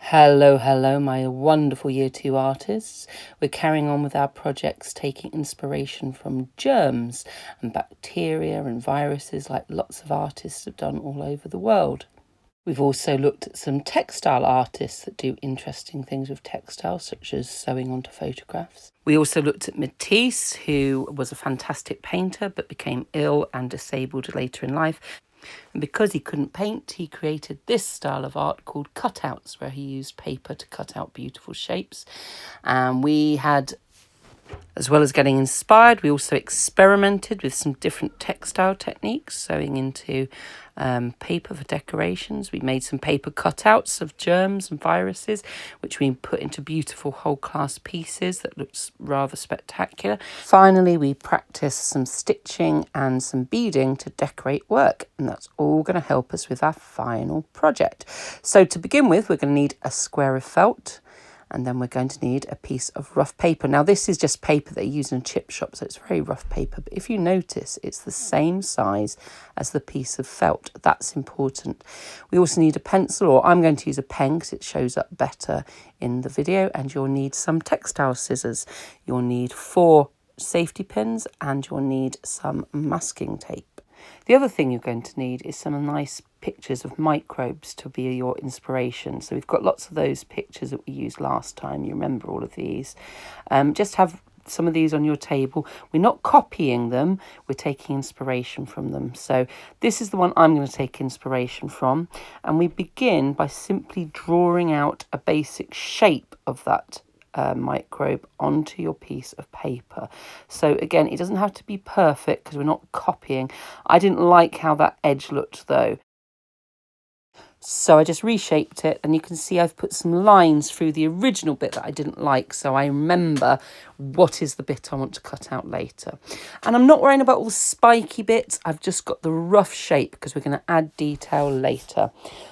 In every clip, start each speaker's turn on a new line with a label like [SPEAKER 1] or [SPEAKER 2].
[SPEAKER 1] Hello, my wonderful Year 2 artists. We're carrying on with our projects taking inspiration from germs and bacteria and viruses like lots of artists have done all over the world. We've also looked at some textile artists that do interesting things with textiles, such as sewing onto photographs. We also looked at Matisse, who was a fantastic painter but became ill and disabled later in life. And because he couldn't paint, he created this style of art called cutouts, where he used paper to cut out beautiful shapes. And we had, as well as getting inspired, we also experimented with some different textile techniques, sewing into paper for decorations. We made some paper cutouts of germs and viruses, which we put into beautiful whole class pieces that looks rather spectacular. Finally, we practiced some stitching and some beading to decorate work, and that's all going to help us with our final project. So to begin with, we're going to need a square of felt, and then we're going to need a piece of rough paper. Now, this is just paper that you use in a chip shop, so it's very rough paper. But if you notice, it's the same size as the piece of felt. That's important. We also need a pencil, or I'm going to use a pen because it shows up better in the video. And you'll need some textile scissors. You'll need 4 safety pins, and you'll need some masking tape. The other thing you're going to need is some nice pictures of microbes to be your inspiration. So we've got lots of those pictures that we used last time. You remember all of these. Just have some of these on your table. We're not copying them, we're taking inspiration from them. So this is the one I'm going to take inspiration from. And we begin by simply drawing out a basic shape of that microbe onto your piece of paper. So again, it doesn't have to be perfect because we're not copying. I didn't like how that edge looked though, so I just reshaped it, and you can see I've put some lines through the original bit that I didn't like, so I remember what is the bit I want to cut out later. And I'm not worrying about all the spiky bits. I've just got the rough shape because we're going to add detail later.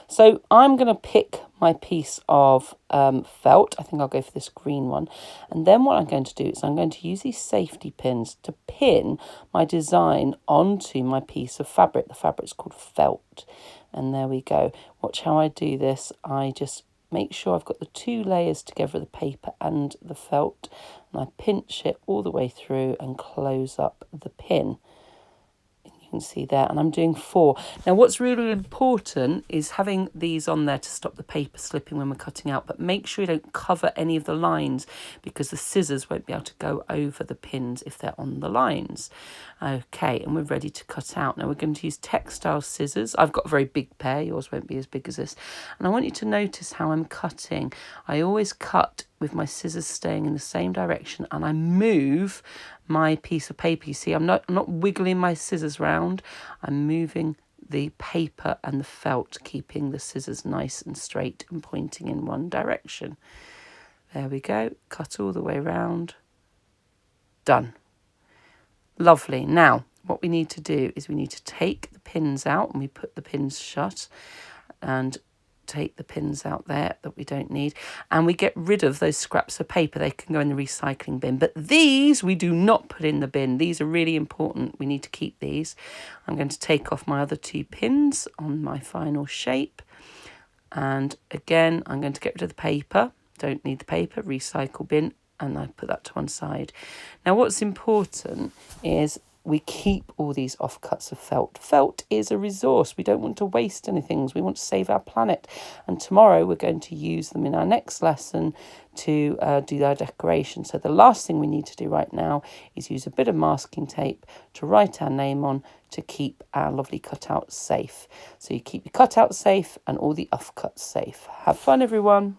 [SPEAKER 1] So I'm going to pick my piece of felt. I think I'll go for this green one. And then what I'm going to do is I'm going to use these safety pins to pin my design onto my piece of fabric. The fabric's called felt. And there we go. Watch how I do this. I just make sure I've got the 2 layers together, the paper and the felt, and I pinch it all the way through and close up the pin. You can see there, and I'm doing 4. Now what's really important is having these on there to stop the paper slipping when we're cutting out, but make sure you don't cover any of the lines because the scissors won't be able to go over the pins if they're on the lines. Okay, and we're ready to cut out. Now we're going to use textile scissors. I've got a very big pair, yours won't be as big as this. And I want you to notice how I'm cutting. I always cut with my scissors staying in the same direction, and I move my piece of paper. You see, I'm not wiggling my scissors round. I'm moving the paper and the felt, keeping the scissors nice and straight and pointing in one direction. There we go. Cut all the way round. Done. Lovely. Now, what we need to do is we need to take the pins out, and we put the pins shut, and take the pins out there that we don't need, and we get rid of those scraps of paper. They can go in the recycling bin, but these we do not put in the bin. These are really important. We need to keep these. I'm going to take off my other 2 pins on my final shape, and again I'm going to get rid of the paper. Don't need the paper. Recycle bin, and I put that to one side. Now what's important is we keep all these offcuts of felt. Felt is a resource. We don't want to waste anything. We want to save our planet. And tomorrow we're going to use them in our next lesson to do our decoration. So the last thing we need to do right now is use a bit of masking tape to write our name on to keep our lovely cutouts safe. So you keep your cutouts safe and all the offcuts safe. Have fun, everyone.